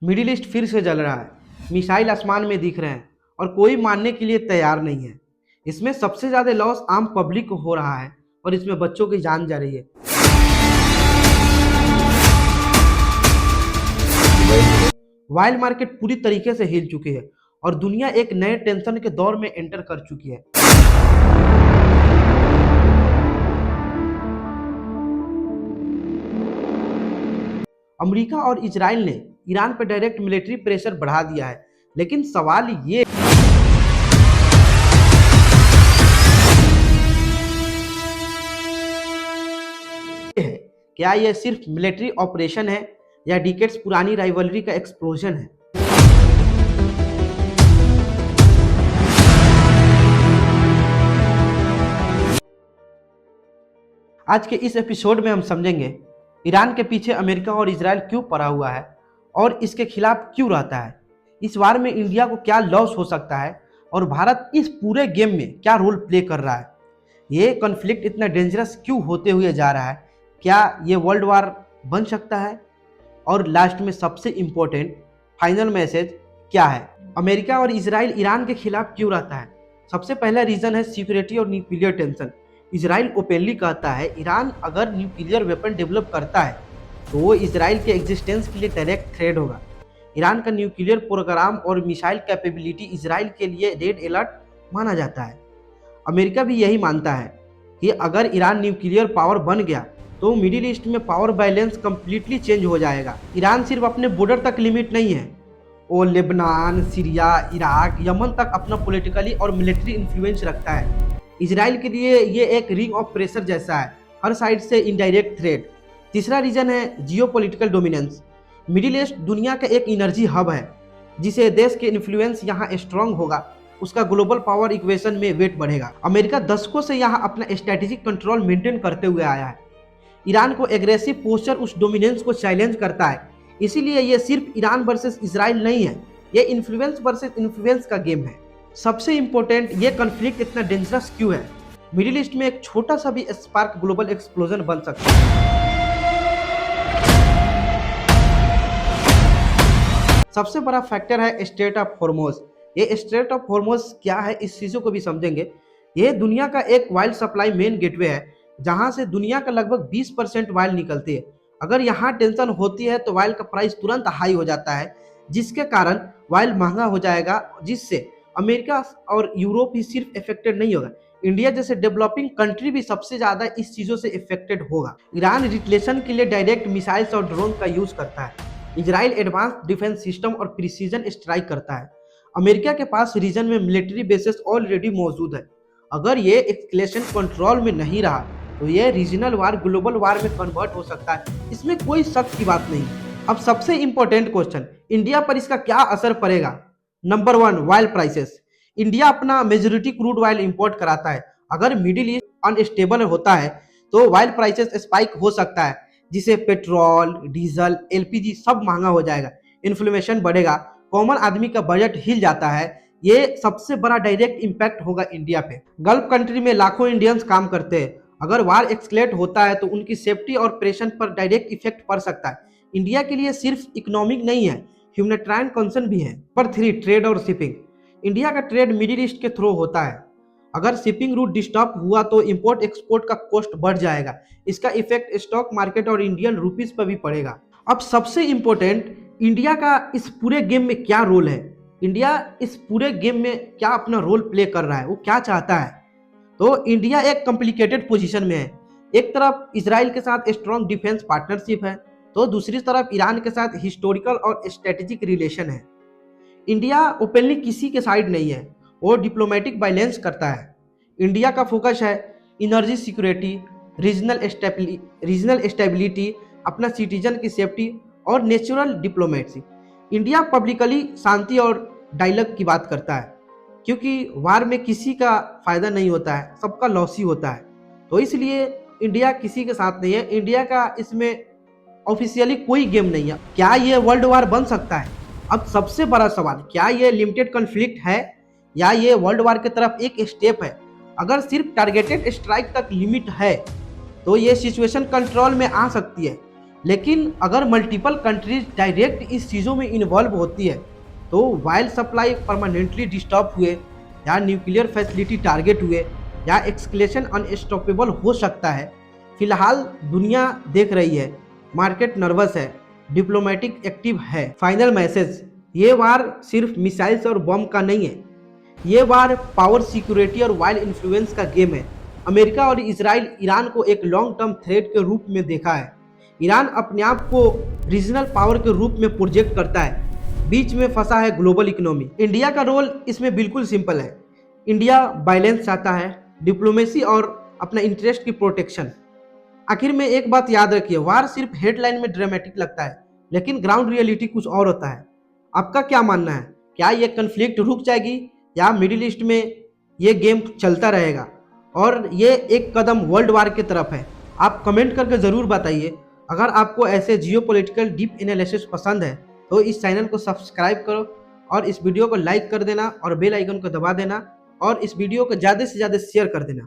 Middle east फिर से जल रहा है। मिसाइल आसमान में दिख रहे हैं और कोई मानने के लिए तैयार नहीं है। इसमें सबसे ज़्यादा लॉस आम पब्लिक को हो रहा है और इसमें बच्चों की जान जा रही है। वाइल्ड मार्केट पूरी तरीके से हिल चुकी है और दुनिया एक नए टेंशन के दौर में एंटर कर चुकी है। अमेरिका और इजराइल ने ईरान पर डायरेक्ट मिलिट्री प्रेशर बढ़ा दिया है, लेकिन सवाल ये है, क्या यह सिर्फ मिलिट्री ऑपरेशन है या डिकेड्स पुरानी राइवलरी का एक्सप्लोजन है? आज के इस एपिसोड में हम समझेंगे ईरान के पीछे अमेरिका और इजराइल क्यों पड़ा हुआ है और इसके खिलाफ क्यों रहता है। इस वार में इंडिया को क्या लॉस हो सकता है और भारत इस पूरे गेम में क्या रोल प्ले कर रहा है। ये कॉन्फ्लिक्ट इतना डेंजरस क्यों होते हुए जा रहा है, क्या ये वर्ल्ड वार बन सकता है, और लास्ट में सबसे इम्पोर्टेंट फाइनल मैसेज क्या है। अमेरिका और इजराइल ईरान के खिलाफ क्यों रहता है? सबसे पहला रीजन है सिक्योरिटी और न्यूक्लियर टेंशन। इजराइल ओपनली कहता है ईरान अगर न्यूक्लियर वेपन डेवलप करता है तो वो इजराइल के एग्जिस्टेंस के लिए डायरेक्ट थ्रेट होगा। ईरान का न्यूक्लियर प्रोग्राम और मिसाइल कैपेबिलिटी इजराइल के लिए रेड अलर्ट माना जाता है। अमेरिका भी यही मानता है कि अगर ईरान न्यूक्लियर पावर बन गया तो मिडिल ईस्ट में पावर बैलेंस कंप्लीटली चेंज हो जाएगा। ईरान सिर्फ अपने बॉर्डर तक लिमिट नहीं है, वो लेबनान, सीरिया, इराक, यमन तक अपना पॉलिटिकली और मिलिट्री इन्फ्लुएंस रखता है। इजराइल के लिए ये एक रिंग ऑफ प्रेशर जैसा है, हर साइड से इनडायरेक्ट थ्रेट। तीसरा रीजन है जियोपॉलिटिकल डोमिनेंस। मिडिल ईस्ट दुनिया का एक एनर्जी हब है, जिसे देश के इन्फ्लुएंस यहाँ स्ट्रांग होगा उसका ग्लोबल पावर इक्वेशन में वेट बढ़ेगा। अमेरिका दशकों से यहाँ अपना स्ट्रेटेजिक कंट्रोल मेंटेन करते हुए आया है। ईरान को एग्रेसिव पोस्चर उस डोमिनेंस को चैलेंज करता है, इसीलिए ये सिर्फ ईरान वर्सेस इजराइल नहीं है, ये इन्फ्लुएंस वर्सेस इन्फ्लुएंस का गेम है। सबसे इंपॉर्टेंट, ये कॉन्फ्लिक्ट इतना डेंजरस क्यों है? मिडिल ईस्ट में एक छोटा सा भी स्पार्क ग्लोबल एक्सप्लोजन बन सकता है। सबसे बड़ा फैक्टर है स्ट्रेट ऑफ हॉर्मुज। ये स्ट्रेट ऑफ हॉर्मुज क्या है, इस चीज़ों को भी समझेंगे। ये दुनिया का एक ऑयल सप्लाई मेन गेटवे है, जहां से दुनिया का लगभग 20% ऑयल निकलती है। अगर यहाँ टेंशन होती है तो ऑयल का प्राइस तुरंत हाई हो जाता है, जिसके कारण ऑयल महंगा हो जाएगा, जिससे अमेरिका और यूरोप ही सिर्फ इफेक्टेड नहीं होगा, इंडिया जैसे डेवलपिंग कंट्री भी सबसे ज़्यादा इस चीज़ों से इफेक्टेड होगा। ईरान रिटेलिएशन के लिए डायरेक्ट मिसाइल्स और ड्रोन का यूज़ करता है। इजराइल एडवांस डिफेंस सिस्टम और प्रिसीजन स्ट्राइक करता है। अमेरिका के पास रीजन में मिलिट्री बेसेस ऑलरेडी मौजूद है। अगर ये एस्केलेशन कंट्रोल में नहीं रहा तो ये रीजनल वार ग्लोबल वार में कन्वर्ट हो सकता है, इसमें कोई शक की बात नहीं। अब सबसे इंपॉर्टेंट क्वेश्चन, इंडिया पर इसका क्या असर पड़ेगा? Number 1, oil prices. इंडिया अपना मेजोरिटी क्रूड ऑयल इंपोर्ट कराता है। अगर मिडिल ईस्ट अनस्टेबल होता है तो ऑयल प्राइसेस स्पाइक हो सकता है, जिससे पेट्रोल, डीजल, एलपीजी सब महंगा हो जाएगा, इन्फ्लेशन बढ़ेगा, कॉमन आदमी का बजट हिल जाता है। ये सबसे बड़ा डायरेक्ट इम्पैक्ट होगा इंडिया पे। गल्फ कंट्री में लाखों इंडियंस काम करते हैं, अगर वार एक्सकेलेट होता है तो उनकी सेफ्टी और ऑपरेशन पर डायरेक्ट इफेक्ट पड़ सकता है। इंडिया के लिए सिर्फ इकोनॉमिक नहीं है, ह्यूमैनिटेरियन कंसर्न भी है। नंबर 3, ट्रेड और शिपिंग। इंडिया का ट्रेड मिडिल ईस्ट के थ्रू होता है। अगर शिपिंग रूट डिस्टर्ब हुआ तो इंपोर्ट एक्सपोर्ट का कॉस्ट बढ़ जाएगा, इसका इफेक्ट स्टॉक मार्केट और इंडियन रुपीस पर भी पड़ेगा। अब सबसे इंपॉर्टेंट, इंडिया का इस पूरे गेम में क्या रोल है? इंडिया इस पूरे गेम में क्या अपना रोल प्ले कर रहा है, वो क्या चाहता है? तो इंडिया एक कॉम्प्लिकेटेड पोजीशन में है। एक तरफ इजराइल के साथ स्ट्रॉन्ग डिफेंस पार्टनरशिप है, तो दूसरी तरफ ईरान के साथ हिस्टोरिकल और स्ट्रेटेजिक रिलेशन है। इंडिया ओपनली किसी के साइड नहीं है, वो डिप्लोमेटिक बैलेंस करता है। इंडिया का फोकस है एनर्जी सिक्योरिटी, रीजनल स्टेबिलिटी, अपना सिटीजन की सेफ्टी और नेचुरल डिप्लोमेसी। इंडिया पब्लिकली शांति और डायलॉग की बात करता है, क्योंकि वार में किसी का फायदा नहीं होता है, सबका लॉस ही होता है। तो इसलिए इंडिया किसी के साथ नहीं है। इंडिया का इसमें ऑफिशियली कोई गेम नहीं है। क्या ये वर्ल्ड वार बन सकता है? अब सबसे बड़ा सवाल, क्या ये लिमिटेड कॉन्फ्लिक्ट है या ये वर्ल्ड वार की तरफ एक स्टेप है? अगर सिर्फ टारगेटेड स्ट्राइक तक लिमिट है तो ये सिचुएशन कंट्रोल में आ सकती है। लेकिन अगर मल्टीपल कंट्रीज डायरेक्ट इस चीज़ों में इन्वॉल्व होती है तो वाइल सप्लाई परमानेंटली डिस्टर्ब हुए या न्यूक्लियर फैसिलिटी टारगेट हुए या एक्सक्लेशन अनस्टॉपेबल हो सकता है। फिलहाल दुनिया देख रही है, मार्केट नर्वस है, डिप्लोमेटिक एक्टिव है। फाइनल मैसेज, ये वार सिर्फ मिसाइल्स और बम का नहीं है, ये वार पावर, सिक्योरिटी और वाइल्ड इन्फ्लुएंस का गेम है। अमेरिका और इसराइल ईरान को एक लॉन्ग टर्म थ्रेट के रूप में देखा है। ईरान अपने आप को रीजनल पावर के रूप में प्रोजेक्ट करता है, बीच में फंसा है ग्लोबल इकोनॉमी। इंडिया का रोल इसमें बिल्कुल सिंपल है। इंडिया बैलेंस चाहता है, डिप्लोमेसी और अपना इंटरेस्ट की प्रोटेक्शन। आखिर में एक बात याद रखिए, वार सिर्फ हेडलाइन में ड्रामेटिक लगता है, लेकिन ग्राउंड रियलिटी कुछ और होता है। आपका क्या मानना है? क्या ये कन्फ्लिक्ट रुक जाएगी या मिडिल ईस्ट में ये गेम चलता रहेगा और ये एक कदम वर्ल्ड वार की तरफ है? आप कमेंट करके ज़रूर बताइए। अगर आपको ऐसे जियोपॉलिटिकल डीप एनालिसिस पसंद है तो इस चैनल को सब्सक्राइब करो और इस वीडियो को लाइक कर देना और बेल आइकन को दबा देना और इस वीडियो को ज़्यादा से ज़्यादा शेयर कर देना।